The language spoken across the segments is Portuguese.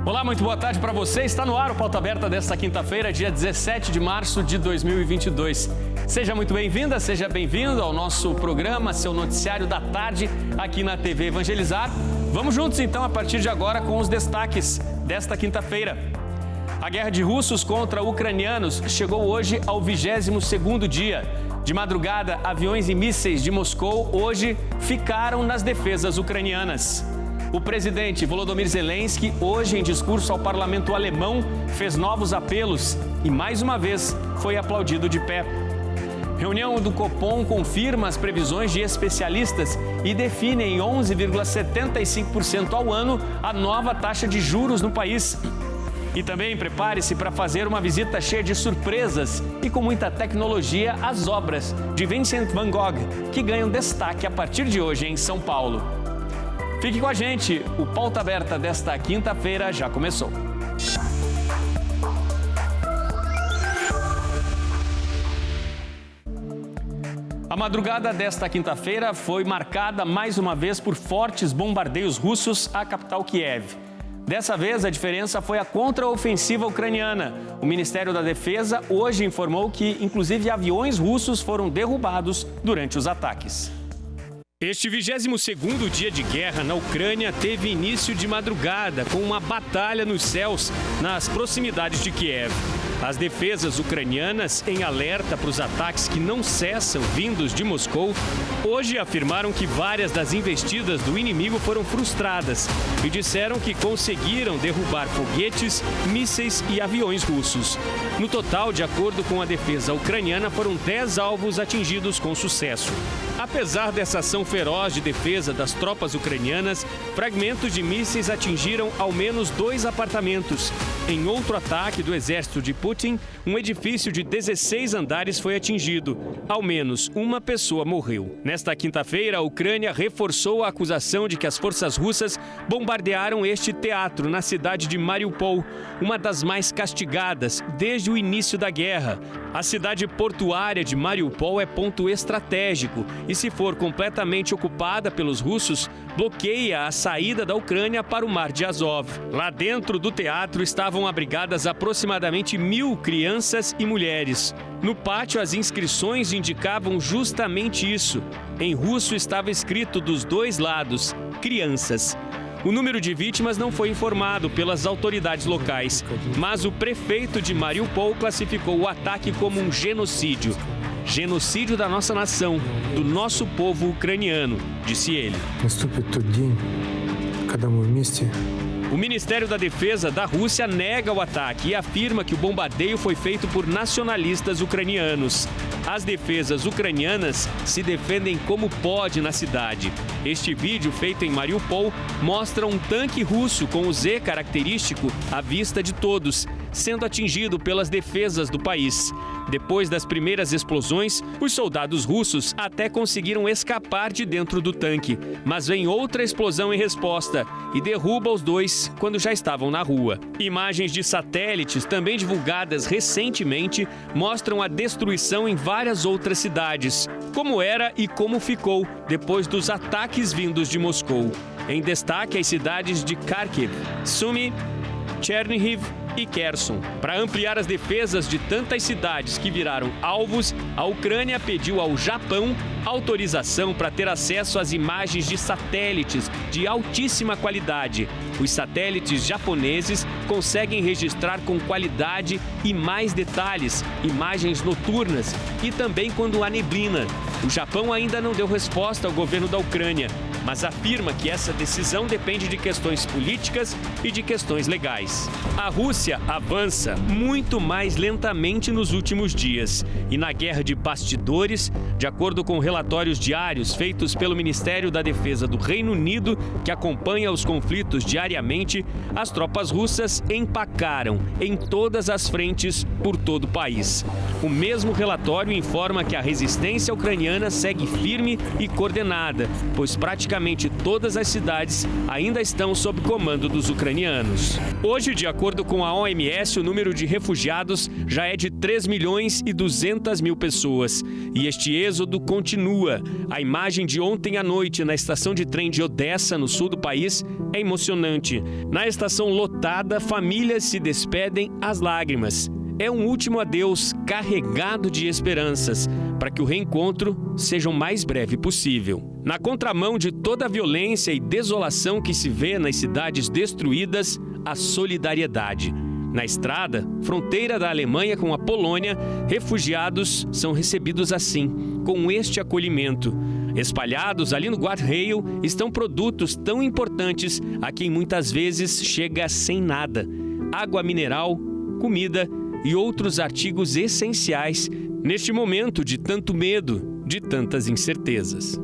Olá, muito boa tarde para você. Está no ar o Pauta Aberta desta quinta-feira, dia 17 de março de 2022. Seja muito bem-vinda, seja bem-vindo ao nosso programa, seu noticiário da tarde aqui na TV Evangelizar. Vamos juntos então a partir de agora com os destaques desta quinta-feira. A guerra de russos contra ucranianos chegou hoje ao 22º dia. De madrugada, aviões e mísseis de Moscou hoje ficaram nas defesas ucranianas. O presidente Volodymyr Zelensky, hoje em discurso ao parlamento alemão, fez novos apelos e, mais uma vez, foi aplaudido de pé. Reunião do Copom confirma as previsões de especialistas e define em 11,75% ao ano a nova taxa de juros no país. E também prepare-se para fazer uma visita cheia de surpresas e com muita tecnologia às obras de Vincent van Gogh, que ganham destaque a partir de hoje em São Paulo. Fique com a gente, o Pauta Aberta desta quinta-feira já começou. A madrugada desta quinta-feira foi marcada mais uma vez por fortes bombardeios russos à capital Kiev. Dessa vez, a diferença foi a contraofensiva ucraniana. O Ministério da Defesa hoje informou que, inclusive, aviões russos foram derrubados durante os ataques. Este 22º dia de guerra na Ucrânia teve início de madrugada com uma batalha nos céus nas proximidades de Kiev. As defesas ucranianas, em alerta para os ataques que não cessam vindos de Moscou, hoje afirmaram que várias das investidas do inimigo foram frustradas e disseram que conseguiram derrubar foguetes, mísseis e aviões russos. No total, de acordo com a defesa ucraniana, foram 10 alvos atingidos com sucesso. Apesar dessa ação feroz de defesa das tropas ucranianas, fragmentos de mísseis atingiram ao menos 2 apartamentos. Em outro ataque do exército de Putin, um edifício de 16 andares foi atingido. Ao menos uma pessoa morreu. Nesta quinta-feira, a Ucrânia reforçou a acusação de que as forças russas bombardearam este teatro na cidade de Mariupol, uma das mais castigadas desde o início da guerra. A cidade portuária de Mariupol é ponto estratégico e, se for completamente ocupada pelos russos, bloqueia a saída da Ucrânia para o Mar de Azov. Lá dentro do teatro estavam abrigadas aproximadamente 1.000 crianças e mulheres. No pátio, as inscrições indicavam justamente isso. Em russo estava escrito dos dois lados, crianças. O número de vítimas não foi informado pelas autoridades locais, mas o prefeito de Mariupol classificou o ataque como um genocídio. Genocídio da nossa nação, do nosso povo ucraniano, disse ele. O Ministério da Defesa da Rússia nega o ataque e afirma que o bombardeio foi feito por nacionalistas ucranianos. As defesas ucranianas se defendem como pode na cidade. Este vídeo, feito em Mariupol, mostra um tanque russo com o Z característico à vista de todos, sendo atingido pelas defesas do país. Depois das primeiras explosões, os soldados russos até conseguiram escapar de dentro do tanque, mas vem outra explosão em resposta e derruba os dois quando já estavam na rua. Imagens de satélites, também divulgadas recentemente, mostram a destruição em várias outras cidades, como era e como ficou depois dos ataques vindos de Moscou. Em destaque, as cidades de Kharkiv, Sumy, Chernihiv e Kherson. Para ampliar as defesas de tantas cidades que viraram alvos, a Ucrânia pediu ao Japão autorização para ter acesso às imagens de satélites de altíssima qualidade. Os satélites japoneses conseguem registrar com qualidade e mais detalhes, imagens noturnas e também quando há neblina. O Japão ainda não deu resposta ao governo da Ucrânia, mas afirma que essa decisão depende de questões políticas e de questões legais. A Rússia avança muito mais lentamente nos últimos dias. E na guerra de bastidores, de acordo com relatórios diários feitos pelo Ministério da Defesa do Reino Unido, que acompanha os conflitos diariamente, as tropas russas empacaram em todas as frentes por todo o país. O mesmo relatório informa que a resistência ucraniana segue firme e coordenada, pois praticamente praticamente todas as cidades ainda estão sob comando dos ucranianos. Hoje, de acordo com a OMS, o número de refugiados já é de 3.200.000 pessoas. E este êxodo continua. A imagem de ontem à noite na estação de trem de Odessa, no sul do país, é emocionante. Na estação lotada, famílias se despedem às lágrimas. É um último adeus carregado de esperanças, para que o reencontro seja o mais breve possível. Na contramão de toda a violência e desolação que se vê nas cidades destruídas, a solidariedade. Na estrada, fronteira da Alemanha com a Polônia, refugiados são recebidos assim, com este acolhimento. Espalhados ali no guarda-reio estão produtos tão importantes a quem muitas vezes chega sem nada: água mineral, comida e outros artigos essenciais neste momento de tanto medo, de tantas incertezas.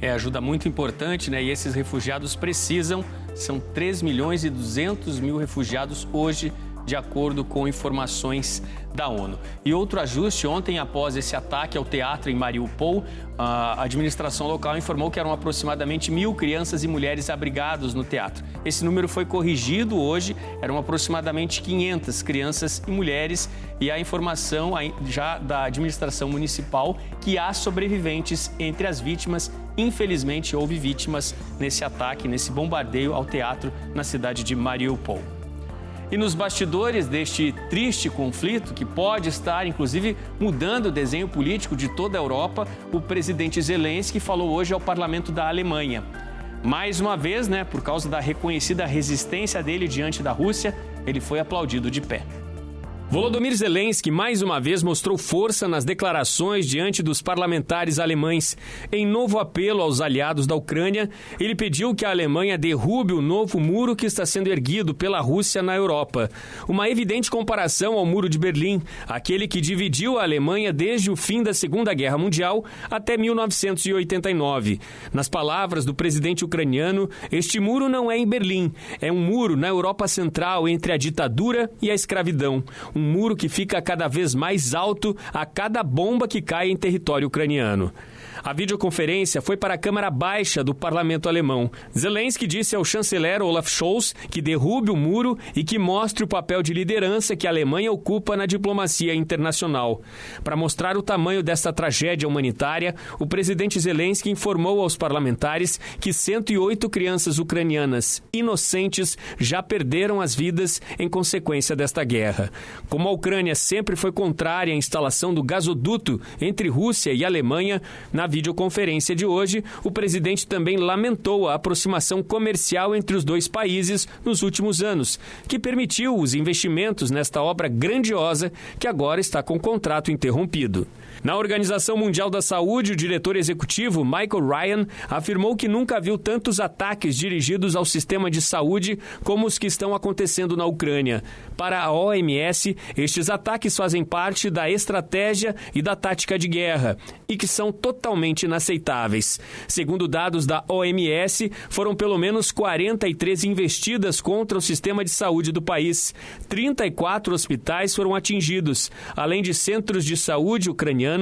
Ajuda muito importante, né? E esses refugiados precisam, são 3.200.000 refugiados hoje, de acordo com informações da ONU. E outro ajuste, ontem, após esse ataque ao teatro em Mariupol, a administração local informou que eram aproximadamente 1.000 crianças e mulheres abrigados no teatro. Esse número foi corrigido hoje, eram aproximadamente 500 crianças e mulheres, e a informação já da administração municipal que há sobreviventes entre as vítimas. Infelizmente, houve vítimas nesse ataque, nesse bombardeio ao teatro na cidade de Mariupol. E nos bastidores deste triste conflito, que pode estar, inclusive, mudando o desenho político de toda a Europa, o presidente Zelensky falou hoje ao parlamento da Alemanha. Mais uma vez, por causa da reconhecida resistência dele diante da Rússia, ele foi aplaudido de pé. Volodymyr Zelensky mais uma vez mostrou força nas declarações diante dos parlamentares alemães. Em novo apelo aos aliados da Ucrânia, ele pediu que a Alemanha derrube o novo muro que está sendo erguido pela Rússia na Europa. Uma evidente comparação ao Muro de Berlim, aquele que dividiu a Alemanha desde o fim da Segunda Guerra Mundial até 1989. Nas palavras do presidente ucraniano, este muro não é em Berlim, é um muro na Europa Central entre a ditadura e a escravidão. Um muro que fica cada vez mais alto a cada bomba que cai em território ucraniano. A videoconferência foi para a Câmara Baixa do parlamento alemão. Zelensky disse ao chanceler Olaf Scholz que derrube o muro e que mostre o papel de liderança que a Alemanha ocupa na diplomacia internacional. Para mostrar o tamanho desta tragédia humanitária, o presidente Zelensky informou aos parlamentares que 108 crianças ucranianas inocentes já perderam as vidas em consequência desta guerra. Como a Ucrânia sempre foi contrária à instalação do gasoduto entre Rússia e Alemanha, na videoconferência de hoje, o presidente também lamentou a aproximação comercial entre os dois países nos últimos anos, que permitiu os investimentos nesta obra grandiosa que agora está com o contrato interrompido. Na Organização Mundial da Saúde, o diretor executivo, Michael Ryan, afirmou que nunca viu tantos ataques dirigidos ao sistema de saúde como os que estão acontecendo na Ucrânia. Para a OMS, estes ataques fazem parte da estratégia e da tática de guerra e que são totalmente inaceitáveis. Segundo dados da OMS, foram pelo menos 43 investidas contra o sistema de saúde do país. 34 hospitais foram atingidos, além de centros de saúde ucranianos,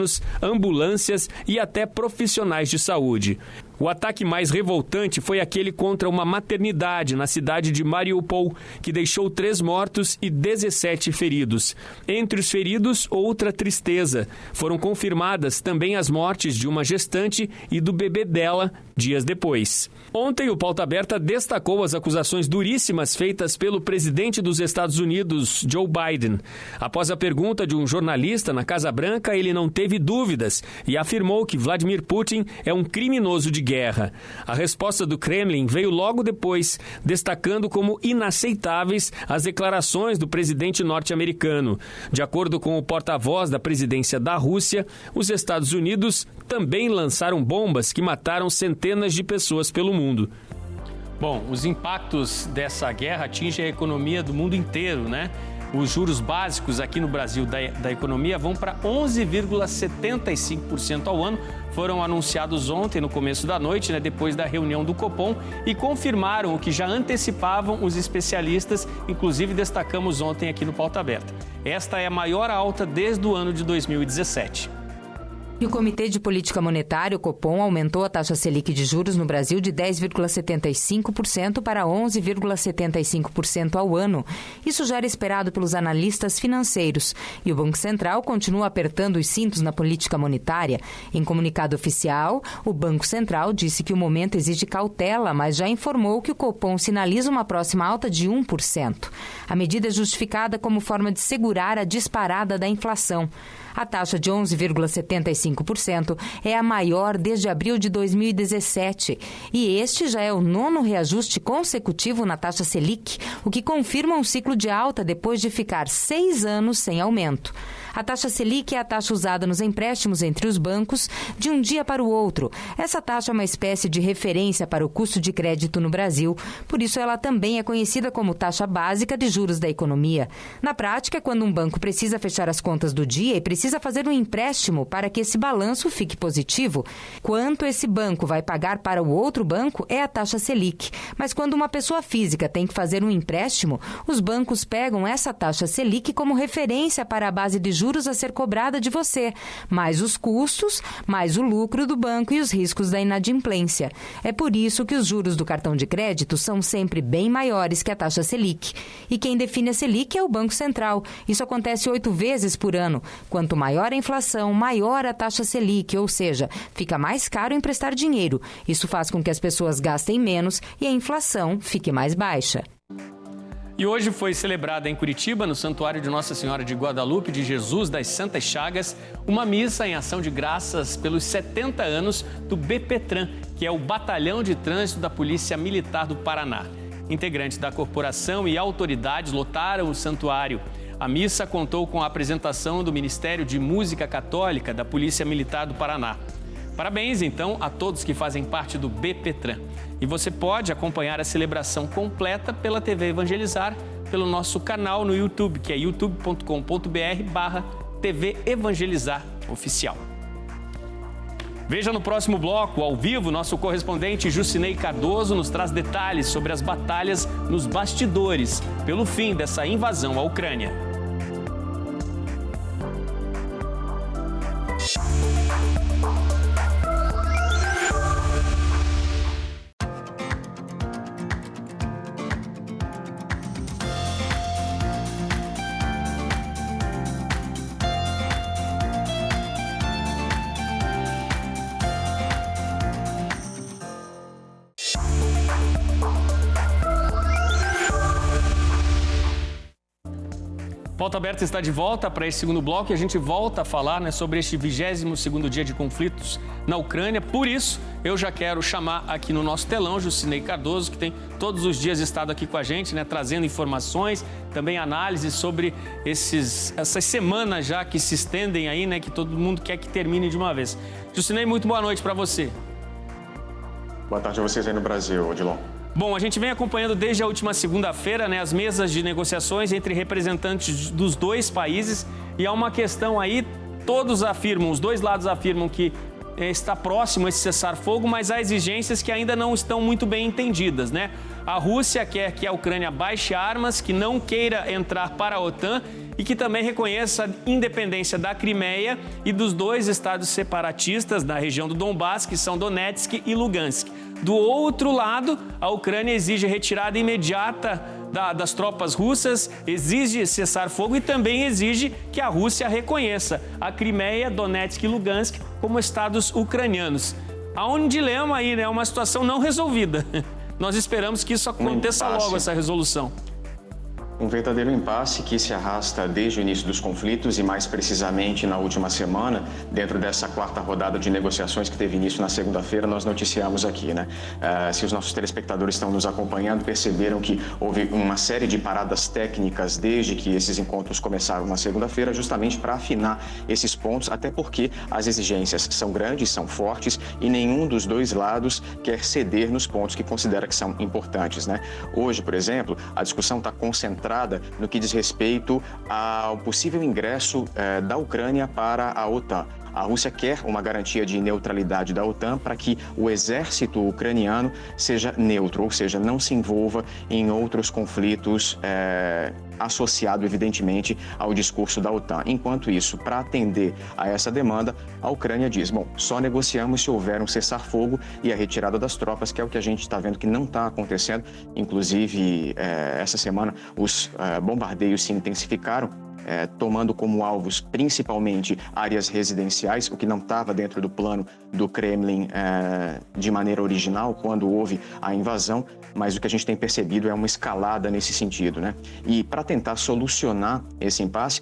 ambulâncias e até profissionais de saúde. O ataque mais revoltante foi aquele contra uma maternidade na cidade de Mariupol, que deixou 3 mortos e 17 feridos. Entre os feridos, outra tristeza. Foram confirmadas também as mortes de uma gestante e do bebê dela dias depois. Ontem, o Pauta Aberta destacou as acusações duríssimas feitas pelo presidente dos Estados Unidos, Joe Biden. Após a pergunta de um jornalista na Casa Branca, ele não teve dúvidas e afirmou que Vladimir Putin é um criminoso de guerra. A resposta do Kremlin veio logo depois, destacando como inaceitáveis as declarações do presidente norte-americano. De acordo com o porta-voz da presidência da Rússia, os Estados Unidos também lançaram bombas que mataram centenas de pessoas pelo mundo. Bom, os impactos dessa guerra atingem a economia do mundo inteiro, né? Os juros básicos aqui no Brasil da economia vão para 11,75% ao ano. Foram anunciados ontem, no começo da noite, depois da reunião do Copom, e confirmaram o que já antecipavam os especialistas, inclusive destacamos ontem aqui no Pauta Aberta. Esta é a maior alta desde o ano de 2017. E o Comitê de Política Monetária, o Copom, aumentou a taxa Selic de juros no Brasil de 10,75% para 11,75% ao ano. Isso já era esperado pelos analistas financeiros. E o Banco Central continua apertando os cintos na política monetária. Em comunicado oficial, o Banco Central disse que o momento exige cautela, mas já informou que o Copom sinaliza uma próxima alta de 1%. A medida é justificada como forma de segurar a disparada da inflação. A taxa de 11,75% é a maior desde abril de 2017 e este já é o 9º reajuste consecutivo na taxa Selic, o que confirma um ciclo de alta depois de ficar 6 anos sem aumento. A taxa Selic é a taxa usada nos empréstimos entre os bancos de um dia para o outro. Essa taxa é uma espécie de referência para o custo de crédito no Brasil, por isso ela também é conhecida como taxa básica de juros da economia. Na prática, é quando um banco precisa fechar as contas do dia e precisa fazer um empréstimo para que esse balanço fique positivo. Quanto esse banco vai pagar para o outro banco é a taxa Selic. Mas quando uma pessoa física tem que fazer um empréstimo, os bancos pegam essa taxa Selic como referência para a base de juros a ser cobrada de você, mais os custos, mais o lucro do banco e os riscos da inadimplência. É por isso que os juros do cartão de crédito são sempre bem maiores que a taxa Selic. E quem define a Selic é o Banco Central. Isso acontece 8 vezes por ano. Quanto maior a inflação, maior a taxa Selic, ou seja, fica mais caro emprestar dinheiro. Isso faz com que as pessoas gastem menos e a inflação fique mais baixa. E hoje foi celebrada em Curitiba, no Santuário de Nossa Senhora de Guadalupe de Jesus das Santas Chagas, uma missa em ação de graças pelos 70 anos do BPTran, que é o Batalhão de Trânsito da Polícia Militar do Paraná. Integrantes da corporação e autoridades lotaram o santuário. A missa contou com a apresentação do Ministério de Música Católica da Polícia Militar do Paraná. Parabéns, então, a todos que fazem parte do BPTran. E você pode acompanhar a celebração completa pela TV Evangelizar, pelo nosso canal no YouTube, que é youtube.com.br/TV Evangelizar Oficial. Veja no próximo bloco, ao vivo, nosso correspondente Jucinei Cardoso nos traz detalhes sobre as batalhas nos bastidores pelo fim dessa invasão à Ucrânia. Pauta Aberta está de volta para esse segundo bloco e a gente volta a falar sobre este 22º dia de conflitos na Ucrânia. Por isso, eu já quero chamar aqui no nosso telão Jucinei Cardoso, que tem todos os dias estado aqui com a gente, trazendo informações, também análises sobre essas semanas já que se estendem aí, que todo mundo quer que termine de uma vez. Jucinei, muito boa noite para você. Boa tarde a vocês aí no Brasil, Odilon. Bom, a gente vem acompanhando desde a última segunda-feira, as mesas de negociações entre representantes dos dois países e há uma questão aí, todos afirmam, os dois lados afirmam que está próximo esse cessar-fogo, mas há exigências que ainda não estão muito bem entendidas, A Rússia quer que a Ucrânia baixe armas, que não queira entrar para a OTAN e que também reconheça a independência da Crimeia e dos dois estados separatistas da região do Donbass, que são Donetsk e Lugansk. Do outro lado, a Ucrânia exige retirada imediata das tropas russas, exige cessar fogo e também exige que a Rússia reconheça a Crimeia, Donetsk e Lugansk como estados ucranianos. Há um dilema aí, uma situação não resolvida. Nós esperamos que isso aconteça logo, essa resolução. Um verdadeiro impasse que se arrasta desde o início dos conflitos e mais precisamente na última semana, dentro dessa quarta rodada de negociações que teve início na segunda-feira, nós noticiamos aqui, Se os nossos telespectadores estão nos acompanhando, perceberam que houve uma série de paradas técnicas desde que esses encontros começaram na segunda-feira, justamente para afinar esses pontos, até porque as exigências são grandes, são fortes e nenhum dos dois lados quer ceder nos pontos que considera que são importantes, Hoje, por exemplo, a discussão está concentrada no que diz respeito ao possível ingresso da Ucrânia para a OTAN. A Rússia quer uma garantia de neutralidade da OTAN para que o exército ucraniano seja neutro, ou seja, não se envolva em outros conflitos associado, evidentemente, ao discurso da OTAN. Enquanto isso, para atender a essa demanda, a Ucrânia diz, bom, só negociamos se houver um cessar-fogo e a retirada das tropas, que é o que a gente está vendo que não está acontecendo. Inclusive, essa semana, os bombardeios se intensificaram, tomando como alvos principalmente áreas residenciais, o que não estava dentro do plano do Kremlin de maneira original, quando houve a invasão, mas o que a gente tem percebido é uma escalada nesse sentido, né? E para tentar solucionar esse impasse,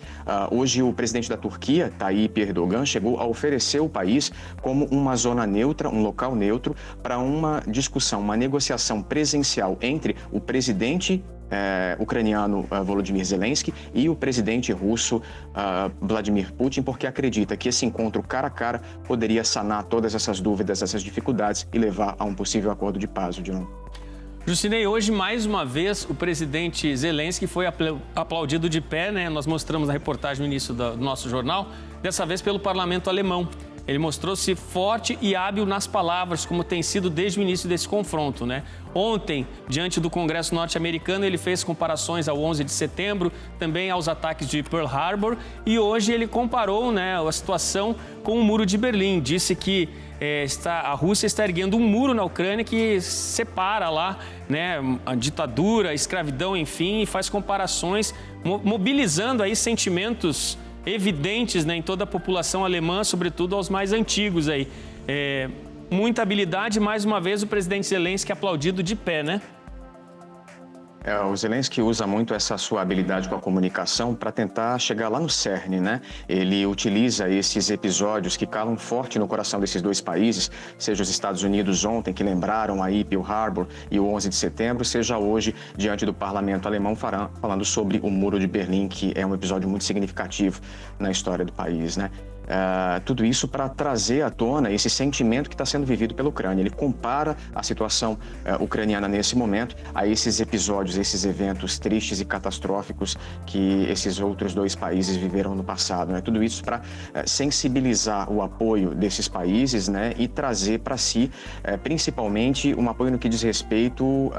hoje o presidente da Turquia, Tayyip Erdogan, chegou a oferecer o país como uma zona neutra, um local neutro, para uma discussão, uma negociação presencial entre o presidente ucraniano Volodymyr Zelensky e o presidente russo Vladimir Putin, porque acredita que esse encontro cara a cara poderia sanar todas essas dúvidas, essas dificuldades e levar a um possível acordo de paz, Odilon. Jusinei, hoje, mais uma vez, o presidente Zelensky foi aplaudido de pé, né? Nós mostramos na reportagem no início do nosso jornal, dessa vez pelo parlamento alemão. Ele mostrou-se forte e hábil nas palavras, como tem sido desde o início desse confronto, né? Ontem, diante do Congresso norte-americano, ele fez comparações ao 11 de setembro, também aos ataques de Pearl Harbor, e hoje ele comparou, né, a situação com o Muro de Berlim. Disse que a Rússia está erguendo um muro na Ucrânia que separa lá, né, a ditadura, a escravidão, enfim, e faz comparações, mobilizando aí sentimentos evidentes, né, em toda a população alemã, sobretudo aos mais antigos aí. Muita habilidade, mais uma vez o presidente Zelensky aplaudido de pé, né? O Zelensky usa muito essa sua habilidade com a comunicação para tentar chegar lá no cerne, né? Ele utiliza esses episódios que calam forte no coração desses dois países, seja os Estados Unidos ontem, que lembraram aí Pearl Harbor e o 11 de setembro, seja hoje, diante do parlamento alemão, falando sobre o Muro de Berlim, que é um episódio muito significativo na história do país, né? Tudo isso para trazer à tona esse sentimento que está sendo vivido pela Ucrânia. Ele compara a situação ucraniana nesse momento a esses episódios, esses eventos tristes e catastróficos que esses outros dois países viveram no passado, né? Tudo isso para sensibilizar o apoio desses países, né? E trazer para si, principalmente, um apoio no que diz respeito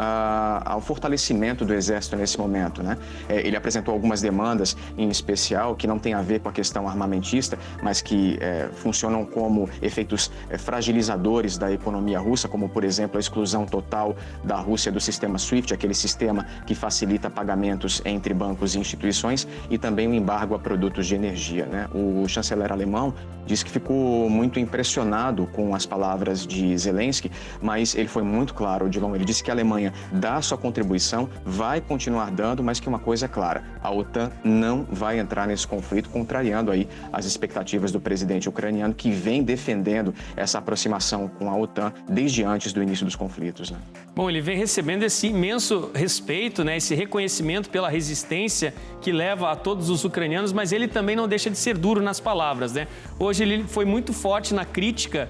ao fortalecimento do exército nesse momento, né? Ele apresentou algumas demandas, em especial, que não tem a ver com a questão armamentista, mas que funcionam como efeitos fragilizadores da economia russa, como, por exemplo, a exclusão total da Rússia do sistema SWIFT, aquele sistema que facilita pagamentos entre bancos e instituições, e também o embargo a produtos de energia, né? O chanceler alemão disse que ficou muito impressionado com as palavras de Zelensky, mas ele foi muito claro, Odilon. Ele disse que a Alemanha dá sua contribuição, vai continuar dando, mas que uma coisa é clara: a OTAN não vai entrar nesse conflito, contrariando aí as expectativas do presidente ucraniano, que vem defendendo essa aproximação com a OTAN desde antes do início dos conflitos, né? Bom, ele vem recebendo esse imenso respeito, né, esse reconhecimento pela resistência que leva a todos os ucranianos, mas ele também não deixa de ser duro nas palavras, né? Hoje ele foi muito forte na crítica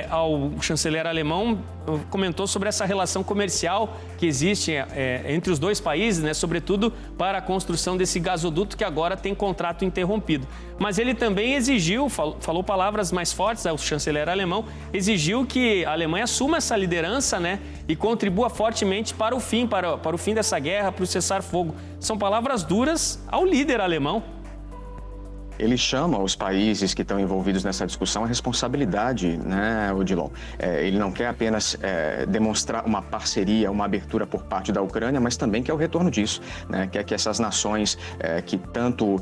ao chanceler alemão, comentou sobre essa relação comercial que existe entre os dois países, né, sobretudo para a construção desse gasoduto que agora tem contrato interrompido. Mas ele também exigiu, falou palavras mais fortes ao chanceler alemão, exigiu que a Alemanha assuma essa liderança, né, e contribua fortemente para o fim dessa guerra, para o cessar-fogo. São palavras duras ao líder alemão. Ele chama os países que estão envolvidos nessa discussão a responsabilidade, né, Odilon? Ele não quer apenas demonstrar uma parceria, uma abertura por parte da Ucrânia, mas também quer o retorno disso, né? Quer que essas nações que tanto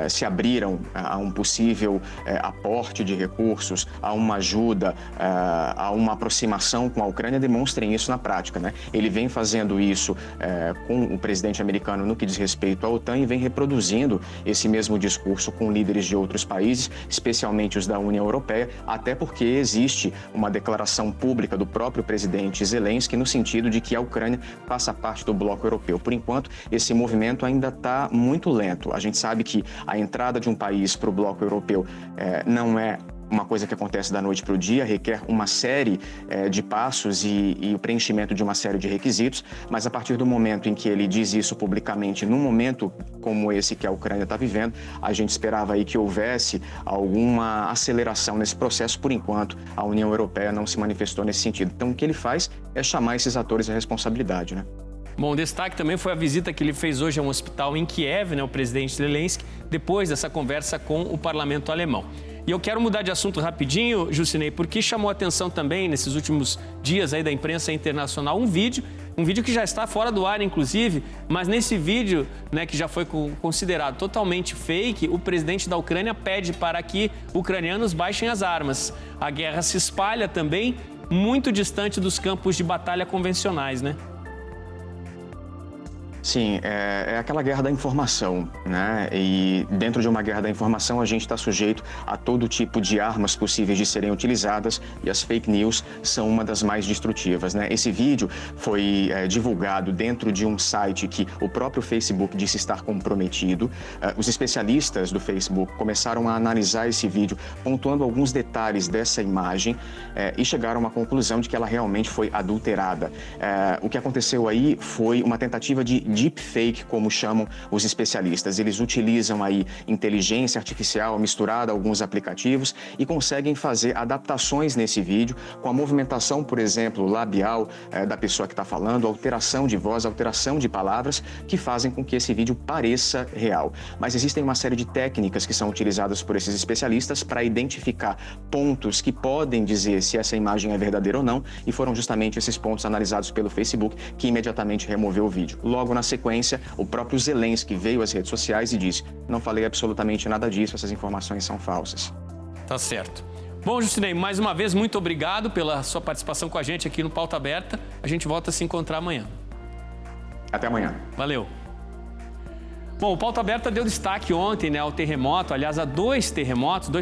se abriram a um possível aporte de recursos, a uma ajuda, a uma aproximação com a Ucrânia, demonstrem isso na prática, né? Ele vem fazendo isso com o presidente americano no que diz respeito à OTAN e vem reproduzindo esse mesmo discurso com líderes de outros países, especialmente os da União Europeia, até porque existe uma declaração pública do próprio presidente Zelensky no sentido de que a Ucrânia faça parte do bloco europeu. Por enquanto, esse movimento ainda está muito lento. A gente sabe que a entrada de um país para o bloco europeu não é uma coisa que acontece da noite para o dia, requer uma série de passos e o preenchimento de uma série de requisitos, mas a partir do momento em que ele diz isso publicamente, num momento como esse que a Ucrânia está vivendo, a gente esperava aí que houvesse alguma aceleração nesse processo. Por enquanto, a União Europeia não se manifestou nesse sentido. Então, o que ele faz é chamar esses atores à responsabilidade, né? Bom, destaque também foi a visita que ele fez hoje a um hospital em Kiev, né, o presidente Zelensky, depois dessa conversa com o parlamento alemão. E eu quero mudar de assunto rapidinho, Jusinei, porque chamou a atenção também, nesses últimos dias aí da imprensa internacional, um vídeo que já está fora do ar, inclusive, mas nesse vídeo, né, que já foi considerado totalmente fake, o presidente da Ucrânia pede para que ucranianos baixem as armas. A guerra se espalha também muito distante dos campos de batalha convencionais, né? Sim, é aquela guerra da informação, né? E dentro de uma guerra da informação, a gente está sujeito a todo tipo de armas possíveis de serem utilizadas, e as fake news são uma das mais destrutivas, né? Esse vídeo foi divulgado dentro de um site que o próprio Facebook disse estar comprometido. Os especialistas do Facebook começaram a analisar esse vídeo, pontuando alguns detalhes dessa imagem e chegaram a uma conclusão de que ela realmente foi adulterada. O que aconteceu aí foi uma tentativa de deepfake, como chamam os especialistas. Eles utilizam aí inteligência artificial misturada a alguns aplicativos e conseguem fazer adaptações nesse vídeo com a movimentação, por exemplo, labial da pessoa que está falando, alteração de voz, alteração de palavras, que fazem com que esse vídeo pareça real. Mas existem uma série de técnicas que são utilizadas por esses especialistas para identificar pontos que podem dizer se essa imagem é verdadeira ou não, e foram justamente esses pontos analisados pelo Facebook que imediatamente removeu o vídeo. Logo na sequência, o próprio Zelensky veio às redes sociais e disse: não falei absolutamente nada disso, essas informações são falsas. Tá certo. Bom, Jusinei, mais uma vez, muito obrigado pela sua participação com a gente aqui no Pauta Aberta. A gente volta a se encontrar amanhã. Até amanhã. Valeu. Bom, o Pauta Aberta deu destaque ontem, né, ao terremoto, aliás, a dois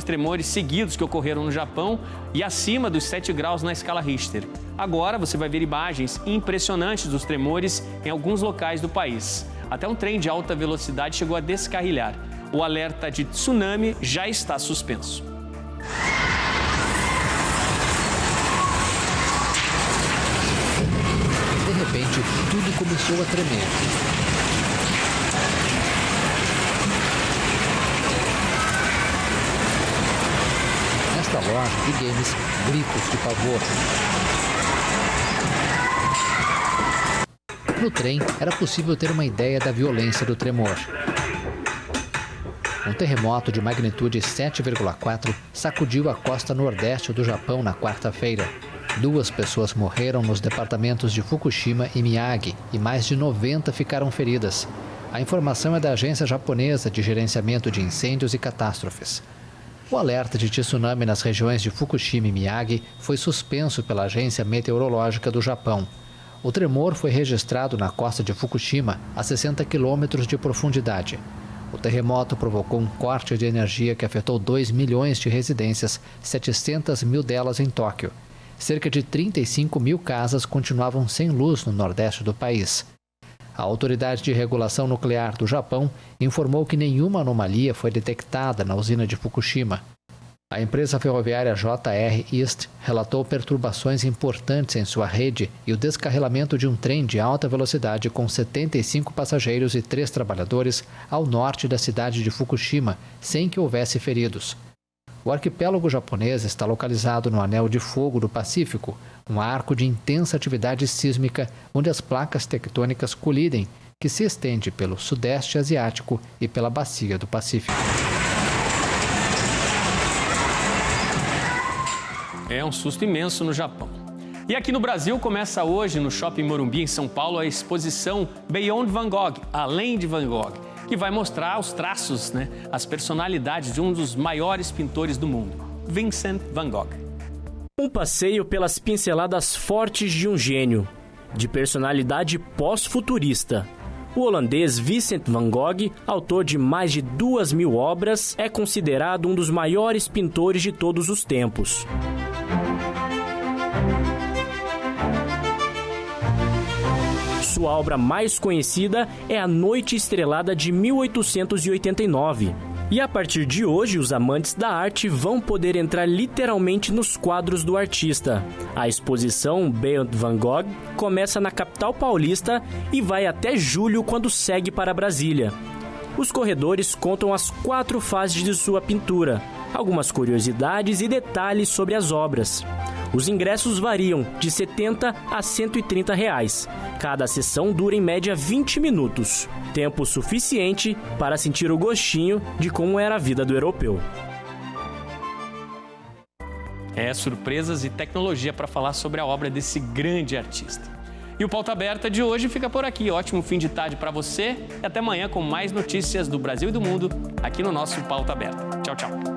tremores seguidos que ocorreram no Japão e acima dos 7 graus na escala Richter. Agora você vai ver imagens impressionantes dos tremores em alguns locais do país. Até um trem de alta velocidade chegou a descarrilhar. O alerta de tsunami já está suspenso. De repente, tudo começou a tremer. Nesta loja de games, gritos de pavor. No trem, era possível ter uma ideia da violência do tremor. Um terremoto de magnitude 7,4 sacudiu a costa nordeste do Japão na quarta-feira. 2 pessoas morreram nos departamentos de Fukushima e Miyagi e mais de 90 ficaram feridas. A informação é da Agência Japonesa de Gerenciamento de Incêndios e Catástrofes. O alerta de tsunami nas regiões de Fukushima e Miyagi foi suspenso pela Agência Meteorológica do Japão. O tremor foi registrado na costa de Fukushima, a 60 quilômetros de profundidade. O terremoto provocou um corte de energia que afetou 2 milhões de residências, 700 mil delas em Tóquio. Cerca de 35 mil casas continuavam sem luz no nordeste do país. A Autoridade de Regulação Nuclear do Japão informou que nenhuma anomalia foi detectada na usina de Fukushima. A empresa ferroviária JR East relatou perturbações importantes em sua rede e o descarrilamento de um trem de alta velocidade com 75 passageiros e 3 trabalhadores ao norte da cidade de Fukushima, sem que houvesse feridos. O arquipélago japonês está localizado no Anel de Fogo do Pacífico, um arco de intensa atividade sísmica onde as placas tectônicas colidem, que se estende pelo Sudeste Asiático e pela Bacia do Pacífico. É um susto imenso no Japão. E aqui no Brasil começa hoje, no Shopping Morumbi, em São Paulo, a exposição Beyond Van Gogh, Além de Van Gogh, que vai mostrar os traços, né, as personalidades de um dos maiores pintores do mundo, Vincent Van Gogh. Um passeio pelas pinceladas fortes de um gênio, de personalidade pós-futurista. O holandês Vincent Van Gogh, autor de mais de 2.000 obras, é considerado um dos maiores pintores de todos os tempos. Sua obra mais conhecida é A Noite Estrelada de 1889. E a partir de hoje, os amantes da arte vão poder entrar literalmente nos quadros do artista. A exposição Beyond Van Gogh começa na capital paulista e vai até julho, quando segue para Brasília. Os corredores contam as 4 fases de sua pintura, algumas curiosidades e detalhes sobre as obras. Os ingressos variam de R$ 70 a R$ 130. Cada sessão dura em média 20 minutos, tempo suficiente para sentir o gostinho de como era a vida do europeu. Surpresas e tecnologia para falar sobre a obra desse grande artista. E o Pauta Aberta de hoje fica por aqui. Ótimo fim de tarde para você e até amanhã com mais notícias do Brasil e do mundo aqui no nosso Pauta Aberta. Tchau, tchau.